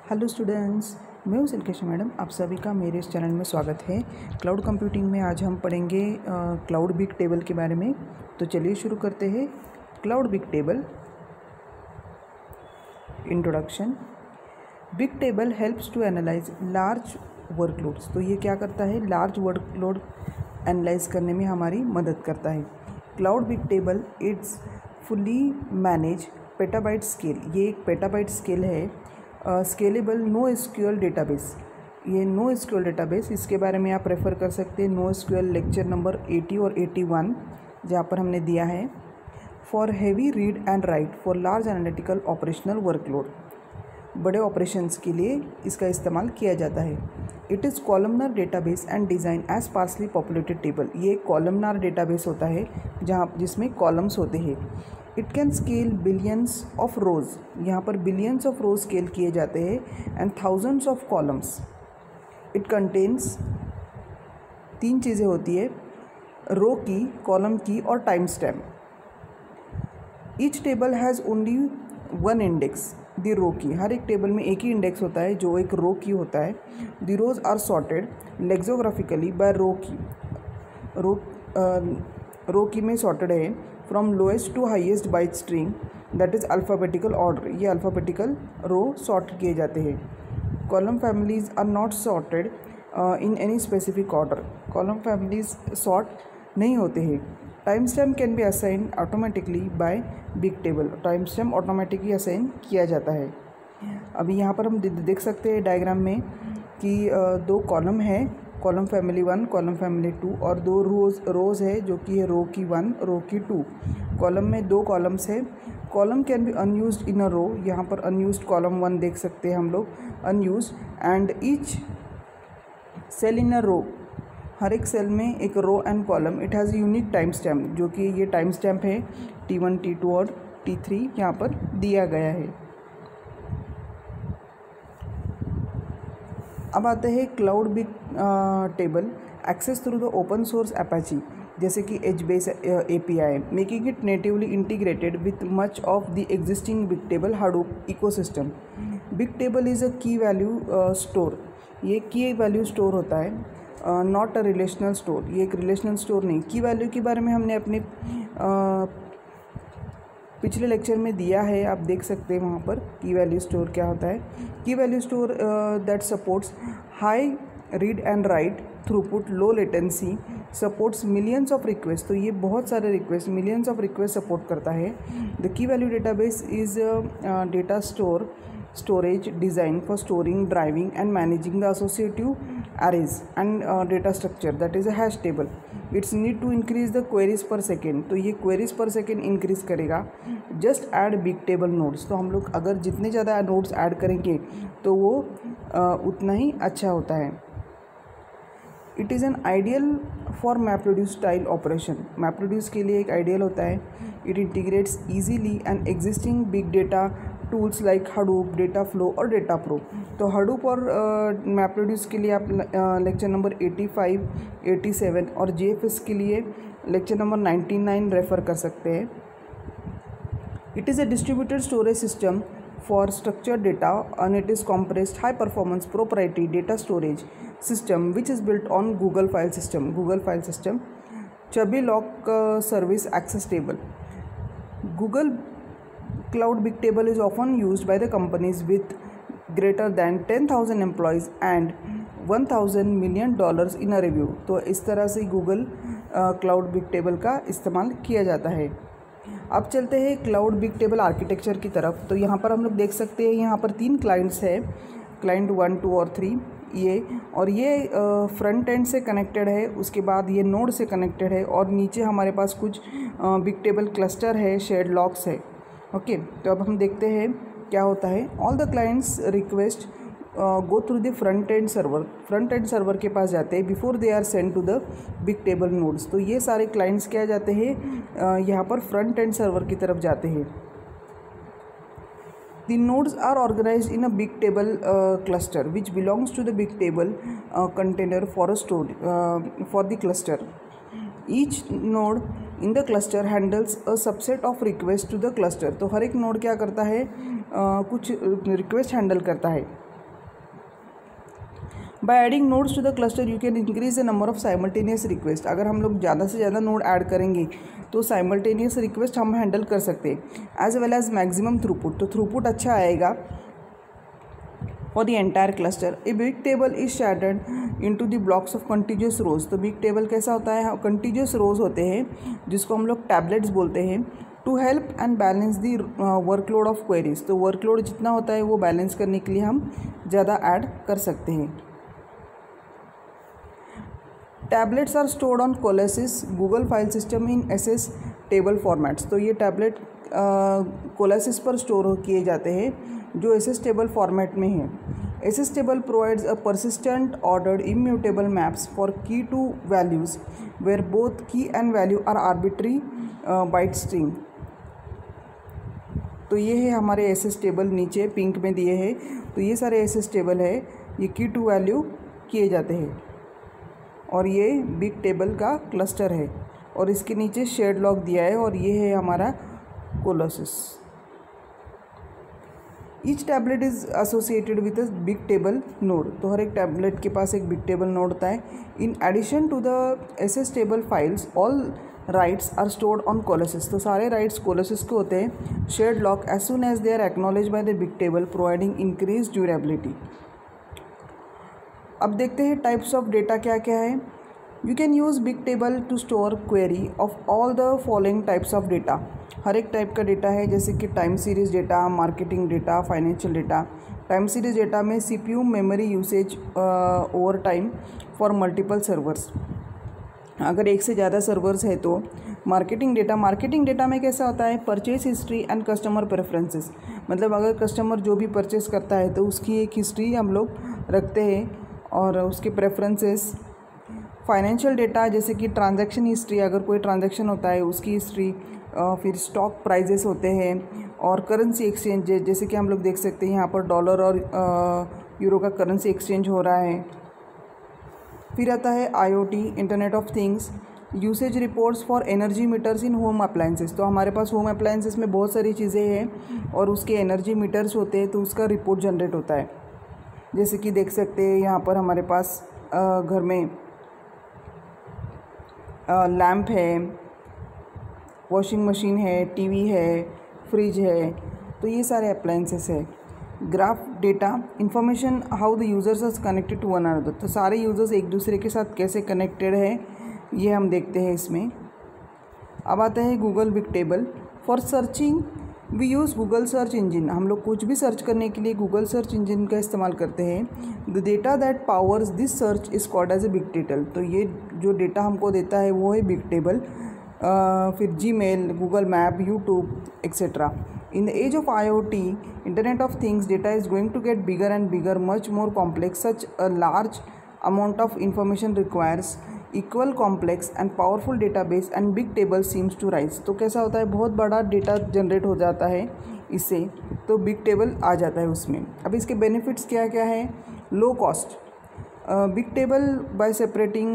Hello students, मैं हूं सिल्केशा madam. आप सभी का मेरे इस चैनल में स्वागत है। क्लाउड कंप्यूटिंग में आज हम पढ़ेंगे क्लाउड बिग टेबल के बारे में। तो चलिए शुरू करते हैं। Cloud big table introduction. Big table helps to analyse large workloads. तो ये क्या करता है? लार्ज वर्कलोड एनालाइज करने में हमारी मदद करता है। Cloud big table it's fully manage petabyte scale. ये एक पेटाबाइट स्केल है। Scalable no SQL database. ये नो एसक्यूएल डेटाबेस, इसके बारे में आप रेफ़र कर सकते हैं नो एसक्यूएल लेक्चर नंबर 80 और 81 जहाँ पर हमने दिया है। For heavy read and write for large analytical operational workload. बड़े ऑपरेशंस के लिए इसका इस्तेमाल किया जाता है। It is columnar database and design as sparsely populated table. ये एक कॉलमनार डेटाबेस होता है जिसमें कॉलम्स होते हैं। It can scale billions of rows. यहाँ पर बिलियंस ऑफ रोज स्केल किए जाते हैं and thousands of columns. It contains 3 चीज़ें होती है, रो की, कॉलम की और time stamp. Each table has only 1 index the row key. हर एक टेबल में एक ही इंडेक्स होता है जो एक रो की होता है। The rows are sorted lexicographically by row key. Row key में सॉर्टेड है from lowest to highest byte string, that is alphabetical order. ये अल्फ़ाबेटिकल रो सॉर्ट किए जाते हैं। Column families are not sorted in any specific order. Column families sort नहीं होते हैं। Time stamp can be assign automatically by big table. Time stamp automatically assign किया जाता है। अभी यहाँ पर हम देख सकते हैं डायग्राम में कि 2 कॉलम है, कॉलम फैमिली 1, कॉलम फैमिली 2, और 2 रोज़ है जो कि है रो की 1, रो की 2। कॉलम में 2 कॉलम्स है। Column can be unused in a रो। यहाँ पर अनयूज्ड कॉलम 1 देख सकते हैं हम लोग, unused. And each cell in a row, हर एक सेल में एक row and column. It has unique time stamp, जो कि ये टाइम स्टैम्प है T1, T2 और T3 यहाँ पर दिया गया है। अब आते हैं cloud big table access through the open source Apache, जैसे कि HBase API, making it natively integrated with much of the existing big table Hadoop ecosystem. Big table is a key value store. ये की value store होता है, not a relational store. ये एक relational store नहीं। की वैल्यू के बारे में हमने अपने पिछले लेक्चर में दिया है, आप देख सकते हैं वहाँ पर की वैल्यू स्टोर क्या होता है। की value store that supports high read and right throughput, low latency, supports millions of request. तो ये बहुत सारे request, millions of request support करता है। The key value database is data storage design for storing, driving and managing the associative arrays and data structure, that is a hash table. It's need to increase the queries per second. तो ये queries per second increase करेगा। just add big table nodes। तो हम लोग अगर जितने ज़्यादा nodes add करेंगे तो वो उतना ही अच्छा होता है। It is an ideal for MapReduce style operation. MapReduce के लिए एक आइडियल होता है। It integrates easily and existing big data tools like Hadoop, data flow और डेटा प्रो। तो हडूप और मैपरेड्यूस के लिए आप लेक्चर नंबर 85, 87 और JFS के लिए लेक्चर नंबर 99 रेफ़र कर सकते हैं। It is a distributed storage system for structured data, and it is compressed high performance proprietary data storage system which is built on Google file system. Google file system Chubby Lock service access table. Google Cloud Big Table is often used by the companies with greater than 10,000 employees and $1,000 million in a review. तो इस तरह से Google Cloud Big Table का इस्तेमाल किया जाता है। अब चलते हैं क्लाउड बिग टेबल आर्किटेक्चर की तरफ। तो यहाँ पर हम लोग देख सकते हैं, यहाँ पर 3 क्लाइंट्स है, क्लाइंट 1, 2 और 3। ये फ्रंट एंड से कनेक्टेड है, उसके बाद ये नोड से कनेक्टेड है, और नीचे हमारे पास कुछ बिग टेबल क्लस्टर है, शेयर्ड लॉक्स है। ओके, तो अब हम देखते हैं क्या होता है। All the clients request go through the front end server. Front end server के पास जाते हैं before they are send to the big table nodes. तो ये सारे क्लाइंट्स क्या जाते हैं, यहाँ पर फ्रंट एंड सर्वर की तरफ जाते हैं। The nodes are organized in a big table cluster which belongs to the big table container for a store for the cluster. Each node in the cluster handles a subset of request to the cluster. तो हर एक node क्या करता है, कुछ request handle करता है। By adding nodes to the cluster you can increase the number of simultaneous request. अगर हम लोग ज़्यादा से ज़्यादा नोड ऐड करेंगे तो साइमल्टेनियस रिक्वेस्ट हम हैंडल कर सकते हैं। As well as maximum throughput, तो थ्रूपुट अच्छा आएगा for the entire cluster. A big table is shattered into the blocks of contiguous rows. तो big table कैसा होता है, contiguous rows होते हैं जिसको हम लोग tablets बोलते हैं। To help and balance the workload of queries, तो workload जितना होता है वो balance करने के लिए हम ज़्यादा add कर सकते हैं। Tablets are stored on Colossus Google file system in SS table formats। तो ये टैबलेट कोलासिस पर स्टोर किए जाते हैं जो SS टेबल फॉर्मेट में है। SS table provides a persistent ordered immutable maps for key to values where both key and value are arbitrary byte string. तो ये है हमारे SS टेबल, नीचे पिंक में दिए हैं। तो ये सारे SS टेबल है, ये की टू वैल्यू किए जाते हैं और ये बिग टेबल का क्लस्टर है और इसके नीचे शेड लॉक दिया है और ये है हमारा Colossus. Each tablet is associated with a big table node. तो हर एक टैबलेट के पास एक बिग टेबल नोड होता है। In addition to the SS table files all writes are stored on Colossus. तो सारे राइट्स कोलोसिस के होते हैं। Shed lock as soon as they are acknowledge by the big table providing increase durability. अब देखते हैं टाइप्स ऑफ डेटा क्या क्या है। You can use big table to store query of all the following types of data. हर एक type का data है, जैसे कि time series data, marketing data, financial data. Time series data में CPU memory usage over time for multiple servers, अगर एक से ज़्यादा सर्वर्स है तो। मार्केटिंग डेटा में कैसा होता है, purchase history and customer preferences. मतलब अगर कस्टमर जो भी परचेस करता है तो उसकी एक हिस्ट्री हम लोग रखते हैं और उसके प्रेफरेंसेस। फाइनेंशियल डेटा जैसे कि ट्रांजैक्शन हिस्ट्री, अगर कोई ट्रांजैक्शन होता है उसकी हिस्ट्री। फिर स्टॉक प्राइजेस होते हैं और करेंसी एक्सचेंज, जैसे कि हम लोग देख सकते हैं यहाँ पर डॉलर और यूरो का करेंसी एक्सचेंज हो रहा है। फिर आता है IoT, internet of things, usage reports for energy meters in home appliances. तो हमारे पास होम अप्लायंसेस में बहुत सारी चीज़ें हैं और उसके एनर्जी मीटर्स होते हैं तो उसका रिपोर्ट जनरेट होता है। जैसे कि देख सकते हैं यहाँ पर हमारे पास घर में लैम्प है, वॉशिंग मशीन है, TV है, फ्रिज है, तो ये सारे अप्लायंसेस है। Graph data, information how the users are connected to one another. तो सारे यूज़र्स एक दूसरे के साथ कैसे कनेक्टेड है ये हम देखते हैं इसमें। अब आता है Google big table. For searching we use Google search engine. हम लोग कुछ भी सर्च करने के लिए गूगल सर्च इंजिन का इस्तेमाल करते हैं। The data that powers this search is called as a big table. तो ये जो डेटा हमको देता है वो है बिग टेबल। फिर Gmail, Google map, YouTube etcetera. In the age of IoT, Internet of Things, data is going to get bigger and bigger, much more complex. Such a large amount of information requires equal complex and powerful database and big table seems to rise। तो कैसा होता है, बहुत बड़ा data generate हो जाता है इससे, तो बिग टेबल आ जाता है उसमें। अब इसके बेनिफिट्स क्या क्या है। Low cost, big table by separating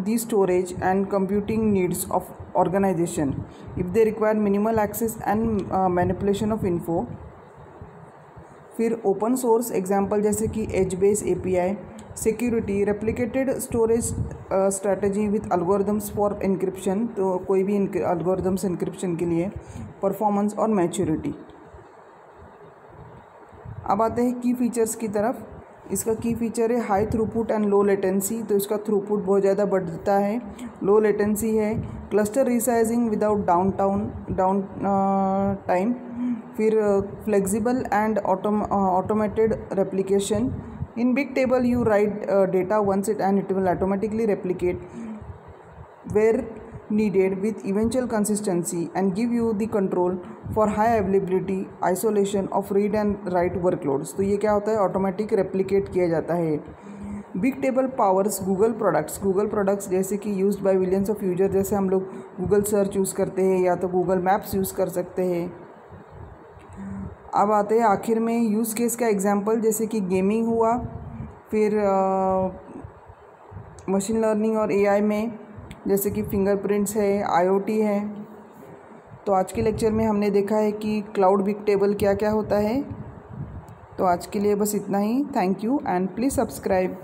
the storage and computing needs of organization if they require minimal access and manipulation of info। फिर ओपन सोर्स एग्जांपल जैसे कि H base API। Security, replicated storage strategy with algorithms for encryption. तो कोई भी algorithms encryption के लिए। Performance और maturity. अब आते हैं की फीचर्स की तरफ। इसका की फीचर है high throughput and low latency. तो इसका थ्रूपुट बहुत ज़्यादा बढ़ता है, लो लेटेंसी है। Cluster resizing without downtime. फिर flexible and automated replication. In big table you write data once it and it will automatically replicate where needed with eventual consistency and give you the control for high availability isolation of read and write workloads। तो ये क्या होता है, automatic replicate किया जाता है। Big table powers Google products जैसे कि used by millions of user. जैसे हम लोग गूगल सर्च यूज़ करते हैं या तो गूगल मैप्स यूज़ कर सकते हैं। अब आते हैं आखिर में यूज़ केस का एग्जांपल, जैसे कि गेमिंग हुआ, फिर मशीन लर्निंग और AI में जैसे कि फिंगरप्रिंट्स है, IoT है। तो आज के लेक्चर में हमने देखा है कि क्लाउड बिग टेबल क्या क्या होता है। तो आज के लिए बस इतना ही। Thank you and please subscribe.